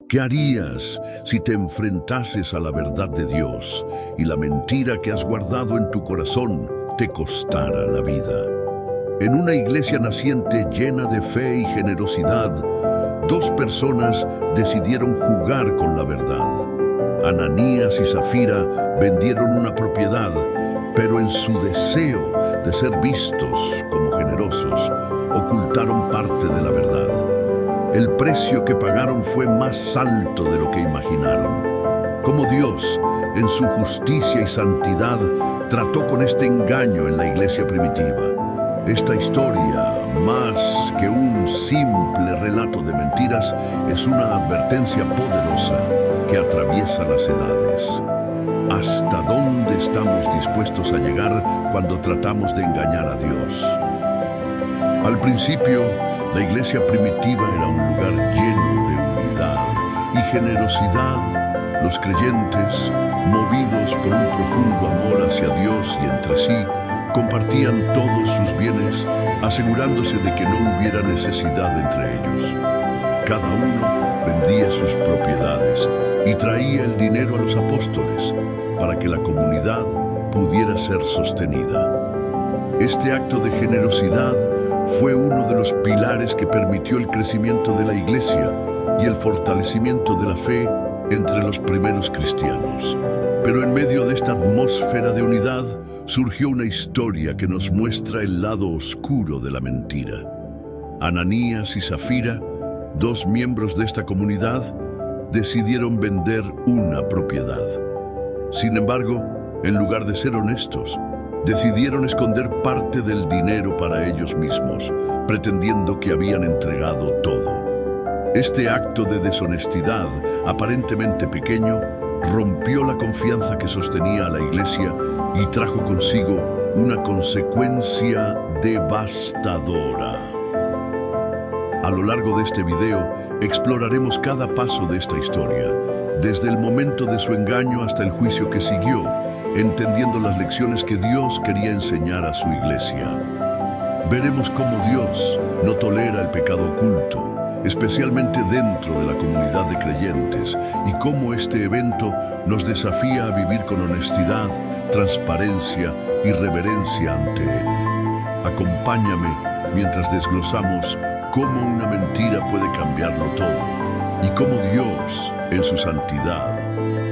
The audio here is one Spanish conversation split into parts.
¿Qué harías si te enfrentases a la verdad de Dios y la mentira que has guardado en tu corazón te costara la vida? En una iglesia naciente llena de fe y generosidad, dos personas decidieron jugar con la verdad. Ananías y Zafira vendieron una propiedad, pero en su deseo de ser vistos como generosos, ocultaron parte de la verdad. El precio que pagaron fue más alto de lo que imaginaron. Como Dios, en su justicia y santidad, trató con este engaño en la iglesia primitiva. Esta historia, más que un simple relato de mentiras, es una advertencia poderosa que atraviesa las edades. ¿Hasta dónde estamos dispuestos a llegar cuando tratamos de engañar a Dios? Al principio, la iglesia primitiva era un lugar lleno de unidad y generosidad. Los creyentes, movidos por un profundo amor hacia Dios y entre sí, compartían todos sus bienes, asegurándose de que no hubiera necesidad entre ellos. Cada uno vendía sus propiedades y traía el dinero a los apóstoles para que la comunidad pudiera ser sostenida. Este acto de generosidad fue uno de los pilares que permitió el crecimiento de la iglesia y el fortalecimiento de la fe entre los primeros cristianos. Pero en medio de esta atmósfera de unidad surgió una historia que nos muestra el lado oscuro de la mentira. Ananías y Zafira, dos miembros de esta comunidad, decidieron vender una propiedad. Sin embargo, en lugar de ser honestos, decidieron esconder parte del dinero para ellos mismos, pretendiendo que habían entregado todo. Este acto de deshonestidad, aparentemente pequeño, rompió la confianza que sostenía a la iglesia y trajo consigo una consecuencia devastadora. A lo largo de este video, exploraremos cada paso de esta historia, desde el momento de su engaño hasta el juicio que siguió, entendiendo las lecciones que Dios quería enseñar a su iglesia. Veremos cómo Dios no tolera el pecado oculto, especialmente dentro de la comunidad de creyentes, y cómo este evento nos desafía a vivir con honestidad, transparencia y reverencia ante Él. Acompáñame mientras desglosamos cómo una mentira puede cambiarlo todo y cómo Dios, en su santidad,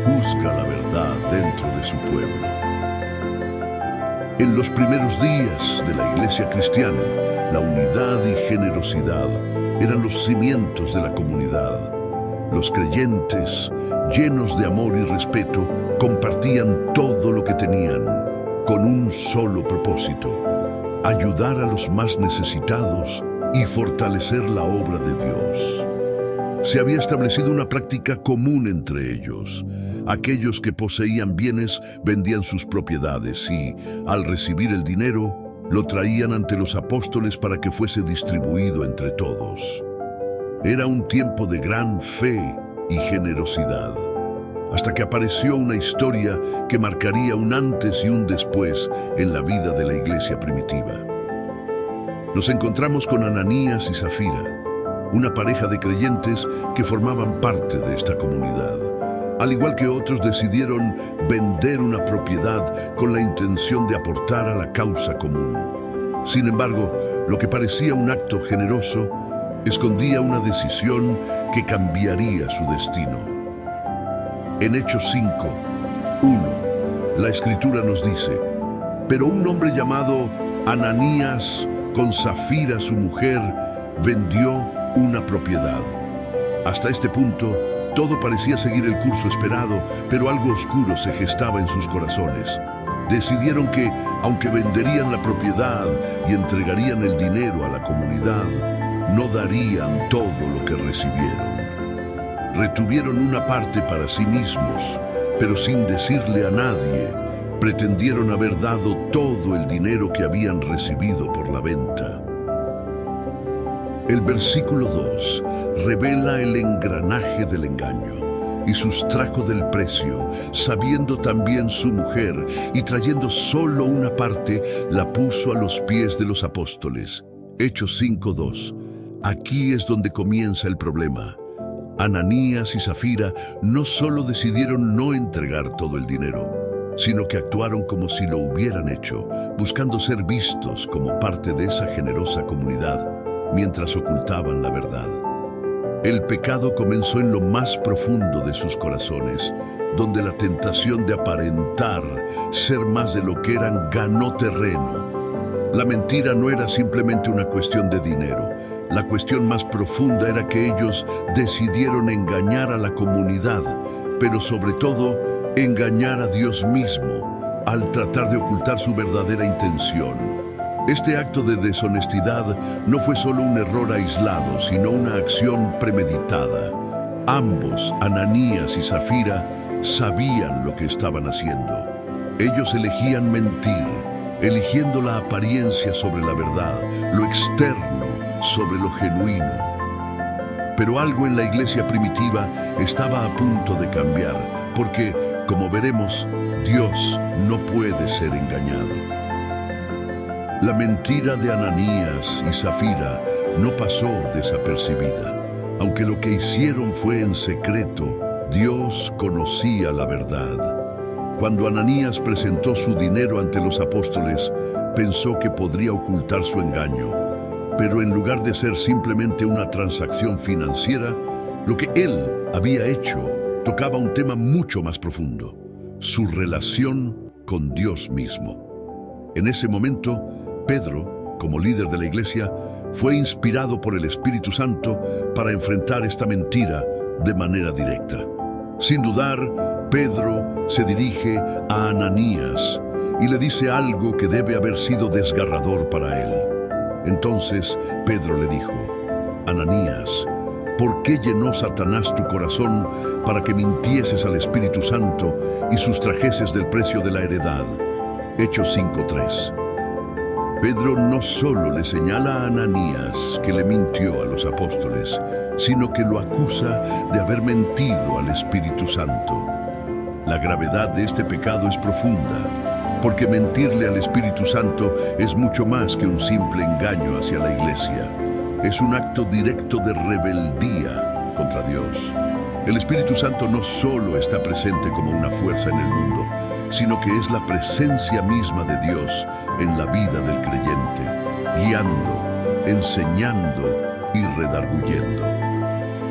juzga la verdad dentro de su pueblo. En los primeros días de la iglesia cristiana, la unidad y generosidad eran los cimientos de la comunidad. Los creyentes, llenos de amor y respeto, compartían todo lo que tenían con un solo propósito: ayudar a los más necesitados y fortalecer la obra de Dios. Se había establecido una práctica común entre ellos. Aquellos que poseían bienes vendían sus propiedades y, al recibir el dinero, lo traían ante los apóstoles para que fuese distribuido entre todos. Era un tiempo de gran fe y generosidad, hasta que apareció una historia que marcaría un antes y un después en la vida de la iglesia primitiva. Nos encontramos con Ananías y Zafira, una pareja de creyentes que formaban parte de esta comunidad. Al igual que otros, decidieron vender una propiedad con la intención de aportar a la causa común. Sin embargo, lo que parecía un acto generoso escondía una decisión que cambiaría su destino. En Hechos 5:1, la Escritura nos dice: pero un hombre llamado Ananías, con Zafira su mujer, vendió una propiedad. Hasta este punto, todo parecía seguir el curso esperado, pero algo oscuro se gestaba en sus corazones. Decidieron que, aunque venderían la propiedad y entregarían el dinero a la comunidad, no darían todo lo que recibieron. Retuvieron una parte para sí mismos, pero sin decirle a nadie, pretendieron haber dado todo el dinero que habían recibido por la venta. El versículo 2 revela el engranaje del engaño y sustrajo del precio, sabiendo también su mujer, y trayendo solo una parte, la puso a los pies de los apóstoles. Hechos 5:2. Aquí es donde comienza el problema. Ananías y Zafira no solo decidieron no entregar todo el dinero, sino que actuaron como si lo hubieran hecho, buscando ser vistos como parte de esa generosa comunidad, mientras ocultaban la verdad. El pecado comenzó en lo más profundo de sus corazones, donde la tentación de aparentar ser más de lo que eran ganó terreno. La mentira no era simplemente una cuestión de dinero. La cuestión más profunda era que ellos decidieron engañar a la comunidad, pero sobre todo engañar a Dios mismo al tratar de ocultar su verdadera intención. Este acto de deshonestidad no fue solo un error aislado, sino una acción premeditada. Ambos, Ananías y Zafira, sabían lo que estaban haciendo. Ellos elegían mentir, eligiendo la apariencia sobre la verdad, lo externo sobre lo genuino. Pero algo en la iglesia primitiva estaba a punto de cambiar, porque, como veremos, Dios no puede ser engañado. La mentira de Ananías y Zafira no pasó desapercibida. Aunque lo que hicieron fue en secreto, Dios conocía la verdad. Cuando Ananías presentó su dinero ante los apóstoles, pensó que podría ocultar su engaño. Pero en lugar de ser simplemente una transacción financiera, lo que él había hecho tocaba un tema mucho más profundo: su relación con Dios mismo. En ese momento, Pedro, como líder de la iglesia, fue inspirado por el Espíritu Santo para enfrentar esta mentira de manera directa. Sin dudar, Pedro se dirige a Ananías y le dice algo que debe haber sido desgarrador para él. Entonces Pedro le dijo: Ananías, ¿por qué llenó Satanás tu corazón para que mintieses al Espíritu Santo y sustrajeses del precio de la heredad? Hechos 5:3. Pedro no solo le señala a Ananías que le mintió a los apóstoles, sino que lo acusa de haber mentido al Espíritu Santo. La gravedad de este pecado es profunda, porque mentirle al Espíritu Santo es mucho más que un simple engaño hacia la iglesia. Es un acto directo de rebeldía contra Dios. El Espíritu Santo no solo está presente como una fuerza en el mundo, sino que es la presencia misma de Dios en la vida del creyente, guiando, enseñando y redarguyendo.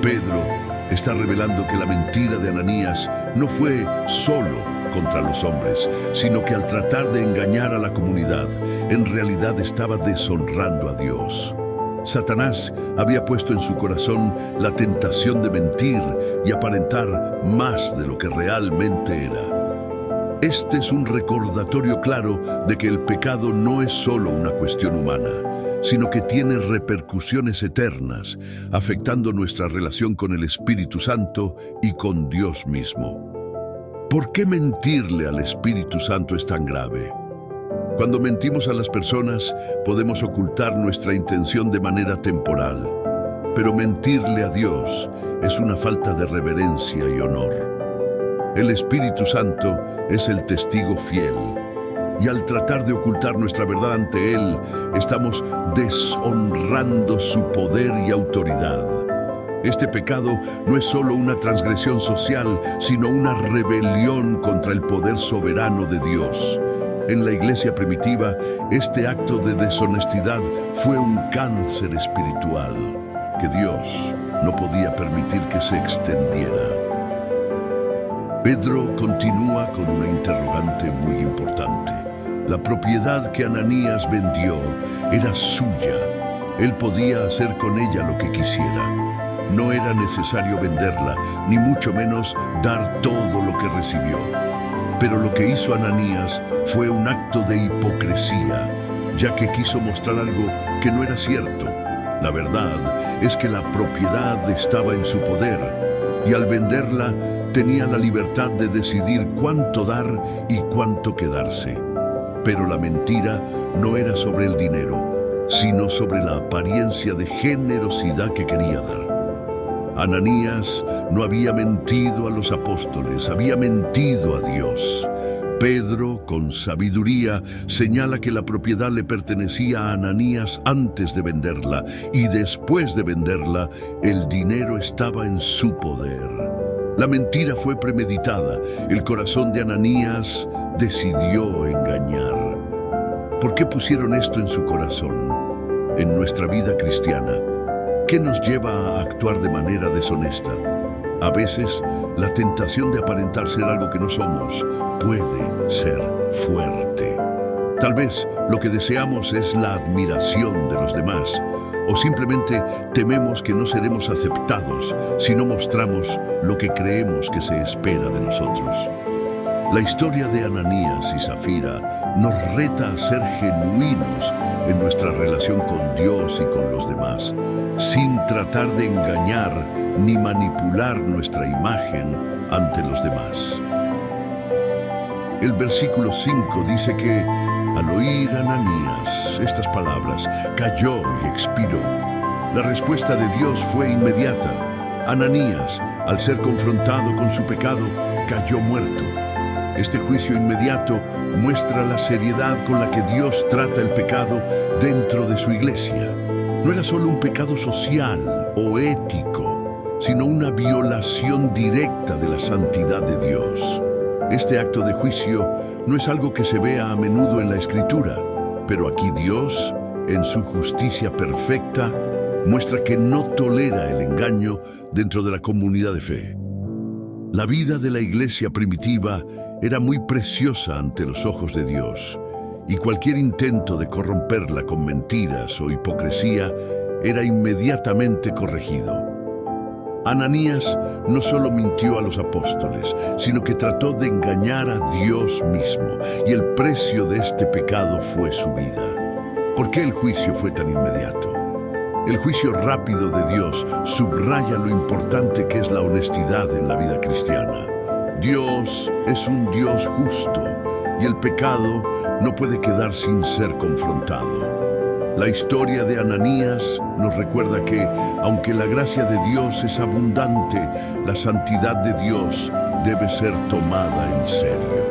Pedro está revelando que la mentira de Ananías no fue solo contra los hombres, sino que al tratar de engañar a la comunidad, en realidad estaba deshonrando a Dios. Satanás había puesto en su corazón la tentación de mentir y aparentar más de lo que realmente era. Este es un recordatorio claro de que el pecado no es solo una cuestión humana, sino que tiene repercusiones eternas, afectando nuestra relación con el Espíritu Santo y con Dios mismo. ¿Por qué mentirle al Espíritu Santo es tan grave? Cuando mentimos a las personas, podemos ocultar nuestra intención de manera temporal, pero mentirle a Dios es una falta de reverencia y honor. El Espíritu Santo es el testigo fiel, y al tratar de ocultar nuestra verdad ante Él, estamos deshonrando su poder y autoridad. Este pecado no es solo una transgresión social, sino una rebelión contra el poder soberano de Dios. En la iglesia primitiva, este acto de deshonestidad fue un cáncer espiritual que Dios no podía permitir que se extendiera. Pedro continúa con una interrogante muy importante. La propiedad que Ananías vendió era suya. Él podía hacer con ella lo que quisiera. No era necesario venderla, ni mucho menos dar todo lo que recibió. Pero lo que hizo Ananías fue un acto de hipocresía, ya que quiso mostrar algo que no era cierto. La verdad es que la propiedad estaba en su poder, y al venderla tenía la libertad de decidir cuánto dar y cuánto quedarse. Pero la mentira no era sobre el dinero, sino sobre la apariencia de generosidad que quería dar. Ananías no había mentido a los apóstoles, había mentido a Dios. Pedro, con sabiduría, señala que la propiedad le pertenecía a Ananías antes de venderla, y después de venderla, el dinero estaba en su poder. La mentira fue premeditada. El corazón de Ananías decidió engañar. ¿Por qué pusieron esto en su corazón? En nuestra vida cristiana, ¿qué nos lleva a actuar de manera deshonesta? A veces, la tentación de aparentar ser algo que no somos puede ser fuerte. Tal vez lo que deseamos es la admiración de los demás, o simplemente tememos que no seremos aceptados si no mostramos lo que creemos que se espera de nosotros. La historia de Ananías y Zafira nos reta a ser genuinos en nuestra relación con Dios y con los demás, sin tratar de engañar ni manipular nuestra imagen ante los demás. El versículo 5 dice que, al oír Ananías estas palabras, cayó y expiró. La respuesta de Dios fue inmediata. Ananías, al ser confrontado con su pecado, cayó muerto. Este juicio inmediato muestra la seriedad con la que Dios trata el pecado dentro de su iglesia. No era solo un pecado social o ético, sino una violación directa de la santidad de Dios. Este acto de juicio no es algo que se vea a menudo en la Escritura, pero aquí Dios, en su justicia perfecta, muestra que no tolera el engaño dentro de la comunidad de fe. La vida de la iglesia primitiva era muy preciosa ante los ojos de Dios, y cualquier intento de corromperla con mentiras o hipocresía era inmediatamente corregido. Ananías no solo mintió a los apóstoles, sino que trató de engañar a Dios mismo, y el precio de este pecado fue su vida. ¿Por qué el juicio fue tan inmediato? El juicio rápido de Dios subraya lo importante que es la honestidad en la vida cristiana. Dios es un Dios justo, y el pecado no puede quedar sin ser confrontado. La historia de Ananías nos recuerda que, aunque la gracia de Dios es abundante, la santidad de Dios debe ser tomada en serio.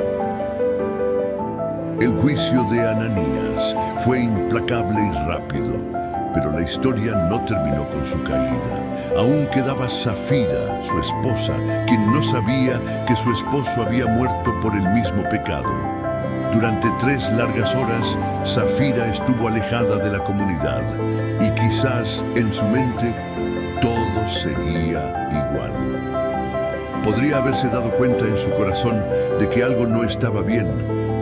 El juicio de Ananías fue implacable y rápido, pero la historia no terminó con su caída. Aún quedaba Zafira, su esposa, quien no sabía que su esposo había muerto por el mismo pecado. Durante 3 largas horas, Zafira estuvo alejada de la comunidad, y quizás en su mente todo seguía igual. Podría haberse dado cuenta en su corazón de que algo no estaba bien,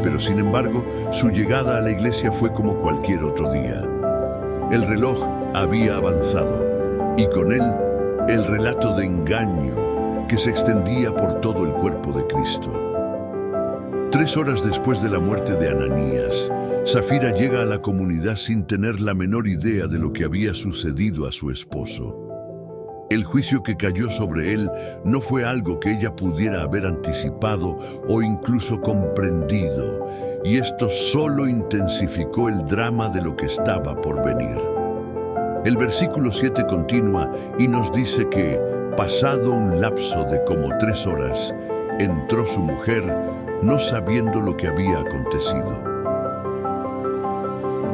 pero sin embargo, su llegada a la iglesia fue como cualquier otro día. El reloj había avanzado, y con él el relato de engaño que se extendía por todo el cuerpo de Cristo. 3 horas después de la muerte de Ananías, Zafira llega a la comunidad sin tener la menor idea de lo que había sucedido a su esposo. El juicio que cayó sobre él no fue algo que ella pudiera haber anticipado o incluso comprendido, y esto solo intensificó el drama de lo que estaba por venir. El versículo 7 continúa y nos dice que, pasado un lapso de como 3 horas, entró su mujer, no sabiendo lo que había acontecido.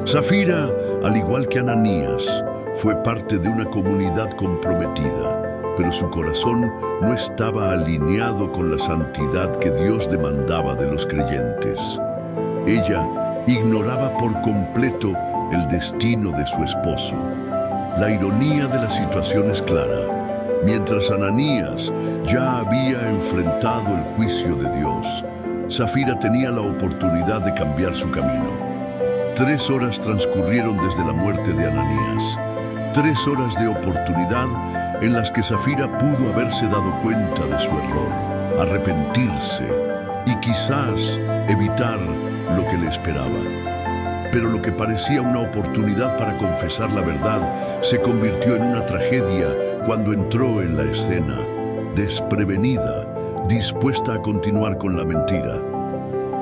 Zafira, al igual que Ananías, fue parte de una comunidad comprometida, pero su corazón no estaba alineado con la santidad que Dios demandaba de los creyentes. Ella ignoraba por completo el destino de su esposo. La ironía de la situación es clara. Mientras Ananías ya había enfrentado el juicio de Dios, Zafira tenía la oportunidad de cambiar su camino. 3 horas transcurrieron desde la muerte de Ananías. 3 horas de oportunidad en las que Zafira pudo haberse dado cuenta de su error, arrepentirse y quizás evitar lo que le esperaba. Pero lo que parecía una oportunidad para confesar la verdad se convirtió en una tragedia cuando entró en la escena, desprevenida, dispuesta a continuar con la mentira.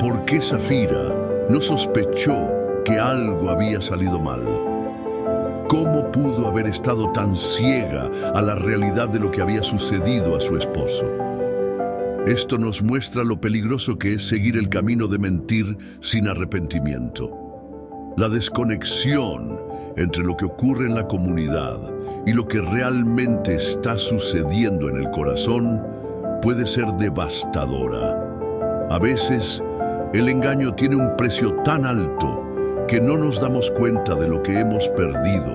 ¿Por qué Zafira no sospechó que algo había salido mal? ¿Cómo pudo haber estado tan ciega a la realidad de lo que había sucedido a su esposo? Esto nos muestra lo peligroso que es seguir el camino de mentir sin arrepentimiento. La desconexión entre lo que ocurre en la comunidad y lo que realmente está sucediendo en el corazón puede ser devastadora. A veces, el engaño tiene un precio tan alto que no nos damos cuenta de lo que hemos perdido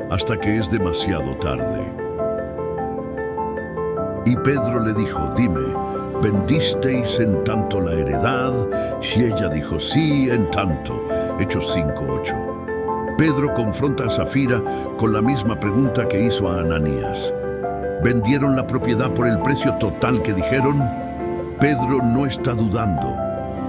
hasta que es demasiado tarde. Y Pedro le dijo, dime, ¿vendisteis en tanto la heredad? Y ella dijo, sí, en tanto. Hechos 5:8. Pedro confronta a Safira con la misma pregunta que hizo a Ananías. ¿Vendieron la propiedad por el precio total que dijeron? Pedro no está dudando.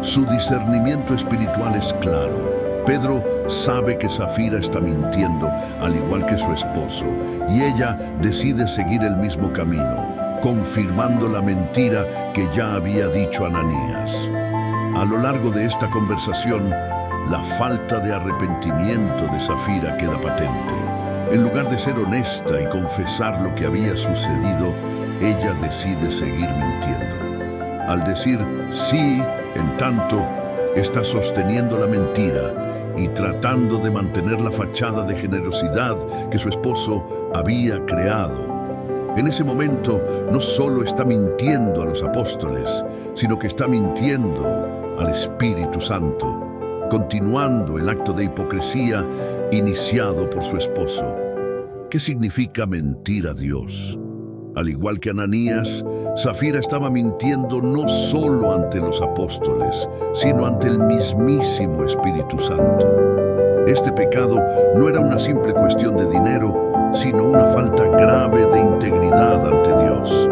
Su discernimiento espiritual es claro. Pedro sabe que Safira está mintiendo, al igual que su esposo, y ella decide seguir el mismo camino, confirmando la mentira que ya había dicho Ananías. A lo largo de esta conversación, la falta de arrepentimiento de Safira queda patente. En lugar de ser honesta y confesar lo que había sucedido, ella decide seguir mintiendo. Al decir sí, en tanto, está sosteniendo la mentira y tratando de mantener la fachada de generosidad que su esposo había creado. En ese momento, no solo está mintiendo a los apóstoles, sino que está mintiendo al Espíritu Santo, continuando el acto de hipocresía iniciado por su esposo. ¿Qué significa mentir a Dios? Al igual que Ananías, Safira estaba mintiendo no solo ante los apóstoles, sino ante el mismísimo Espíritu Santo. Este pecado no era una simple cuestión de dinero, sino una falta grave de integridad ante Dios.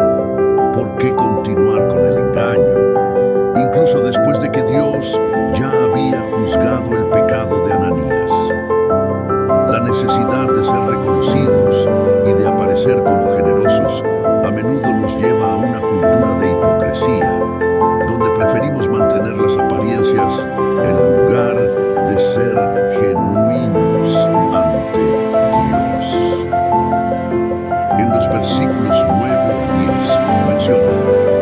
¿Por qué continuar con el engaño? Incluso después de que Dios ya había juzgado el pecado de Ananías. La necesidad de ser reconocidos y de aparecer como generosos a menudo nos lleva a una cultura de hipocresía, donde preferimos mantener las apariencias en lugar de ser genuinos ante Dios. En los versículos 9 a 10 menciona,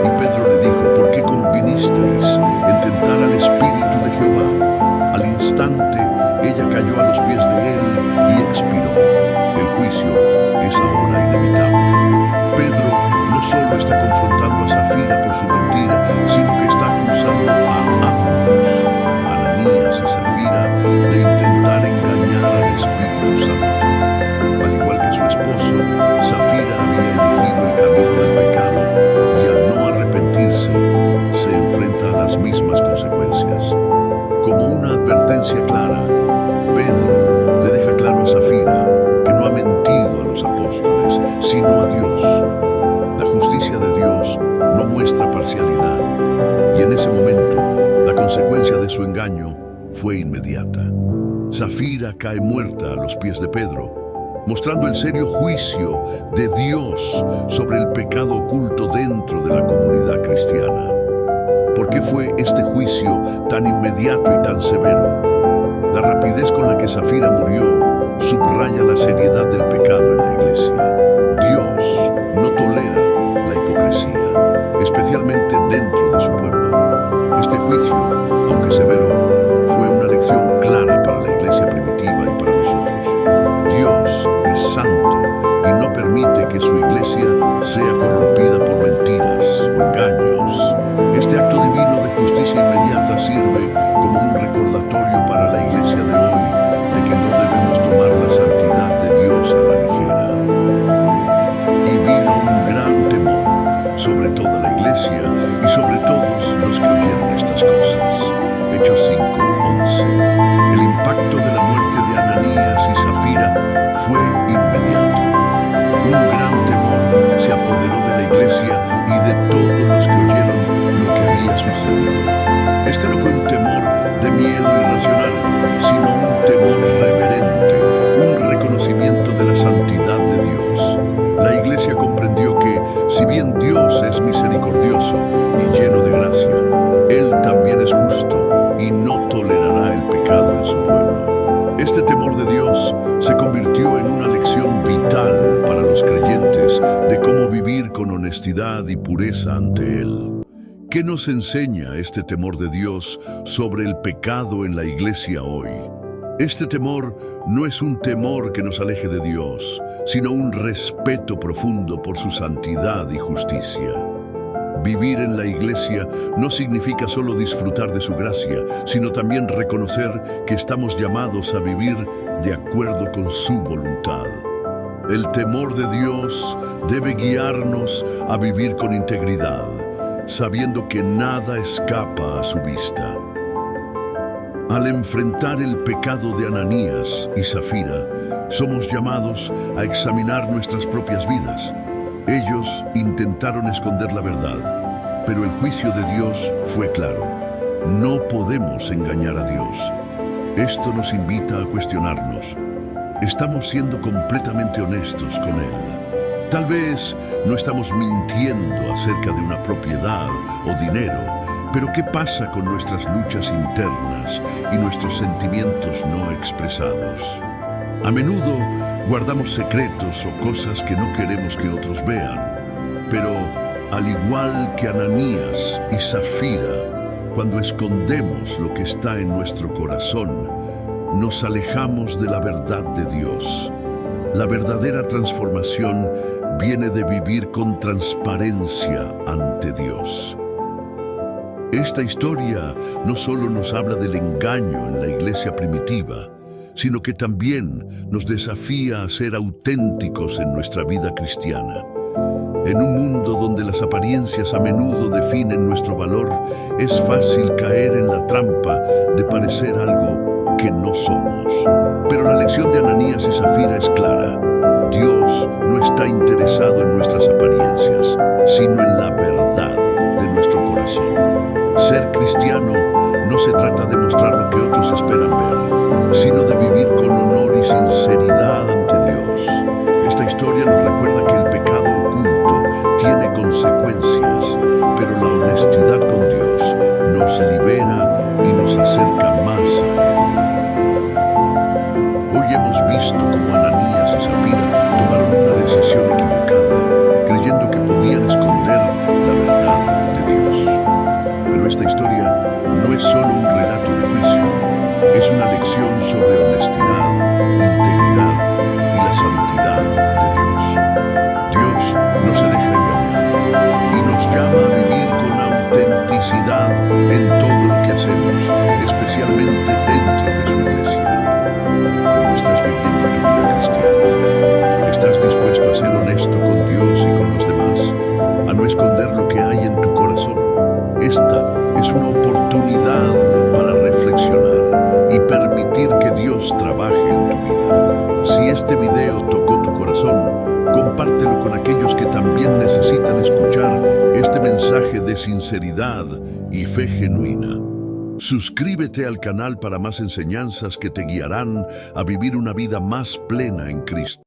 y Pedro le dijo, ¿por qué convinisteis en tentar al Espíritu de Jehová? Al instante ella cayó a los pies de él y expiró. El juicio es ahora inevitable. Pedro no solo está confrontando a Safira por su mentira, sino que está acusando a ambos, Ananías y Safira, de intentar engañar al Espíritu Santo. Al igual que su esposo, Safira había elegido el camino del pecado y al no arrepentirse, se enfrenta a las mismas consecuencias. Como una advertencia clara, Pedro le deja claro a Safira que no ha mentido a los apóstoles, sino a Dios. La justicia de Dios no muestra parcialidad, y en ese momento la consecuencia de su engaño fue inmediata. Safira cae muerta a los pies de Pedro, mostrando el serio juicio de Dios sobre el pecado oculto dentro de la comunidad cristiana. ¿Por qué fue este juicio tan inmediato y tan severo? La rapidez con la que Safira murió subraya la seriedad del pecado en la iglesia. Dios no tolera la hipocresía, especialmente dentro de su pueblo. Este juicio, aunque severo, fue una lección clara para la iglesia primitiva y para nosotros. Dios es santo y no permite que su iglesia sea corrompida por mentiras o engaños. Este acto divino de justicia inmediata sirve como un recordatorio para la iglesia de hoy de que no debemos tomar la santidad de Dios a la ligera. Y vino un gran temor sobre toda la iglesia y sobre todos los que oyeron estas cosas. Hechos 5:11. El impacto de la muerte de Ananías y Safira fue inmediato. Un gran temor se apoderó de la iglesia y de todos los que oyeron lo que había sucedido. Este no fue un temor de miedo irracional, sino un temor reverente, un reconocimiento de la santidad de Dios. La iglesia comprendió que, si bien Dios es misericordioso y lleno de gracia, Él también es justo y no tolerará el pecado en su pueblo. Este temor de Dios se convirtió en una lección vital para los creyentes de cómo vivir con honestidad y pureza ante Él. ¿Qué nos enseña este temor de Dios sobre el pecado en la iglesia hoy? Este temor no es un temor que nos aleje de Dios, sino un respeto profundo por su santidad y justicia. Vivir en la iglesia no significa solo disfrutar de su gracia, sino también reconocer que estamos llamados a vivir de acuerdo con su voluntad. El temor de Dios debe guiarnos a vivir con integridad, sabiendo que nada escapa a su vista. Al enfrentar el pecado de Ananías y Zafira, somos llamados a examinar nuestras propias vidas. Ellos intentaron esconder la verdad, pero el juicio de Dios fue claro. No podemos engañar a Dios. Esto nos invita a cuestionarnos. ¿Estamos siendo completamente honestos con Él? Tal vez no estamos mintiendo acerca de una propiedad o dinero, pero ¿qué pasa con nuestras luchas internas y nuestros sentimientos no expresados? A menudo guardamos secretos o cosas que no queremos que otros vean, pero al igual que Ananías y Zafira, cuando escondemos lo que está en nuestro corazón, nos alejamos de la verdad de Dios. La verdadera transformación viene de vivir con transparencia ante Dios. Esta historia no solo nos habla del engaño en la iglesia primitiva, sino que también nos desafía a ser auténticos en nuestra vida cristiana. En un mundo donde las apariencias a menudo definen nuestro valor, es fácil caer en la trampa de parecer algo que no somos. Pero la lección de Ananías y Zafira es clara. Dios no está interesado en nuestras apariencias, sino en la verdad de nuestro corazón. Ser cristiano no se trata de mostrar lo que otros esperan ver, sino de vivir con honor y sinceridad ante Dios. Esta historia nos recuerda que el pecado oculto tiene consecuencias, pero la honestidad con Dios nos libera y nos acerca más a Él. Hoy hemos visto cómo Ananías y Zafira tomaron una decisión equivocada, creyendo que podían esconder la verdad de Dios. Pero esta historia no es solo un relato de juicio, es una lección sobre honestidad, integridad y la santidad de Dios. Dios no se deja engañar y nos llama a vivir con autenticidad en todo lo que hacemos, especialmente dentro de su iglesia. ¿Cómo estás viviendo tu vida cristiana? ¿Estás dispuesto a ser honesto con Dios y con los demás? A no esconder lo que hay en tu corazón. Esta es una oportunidad para reflexionar y permitir que Dios trabaje en tu vida. Si este video tocó tu corazón, compártelo con aquellos que también necesitan escuchar este mensaje de sinceridad y fe genuina. Suscríbete al canal para más enseñanzas que te guiarán a vivir una vida más plena en Cristo.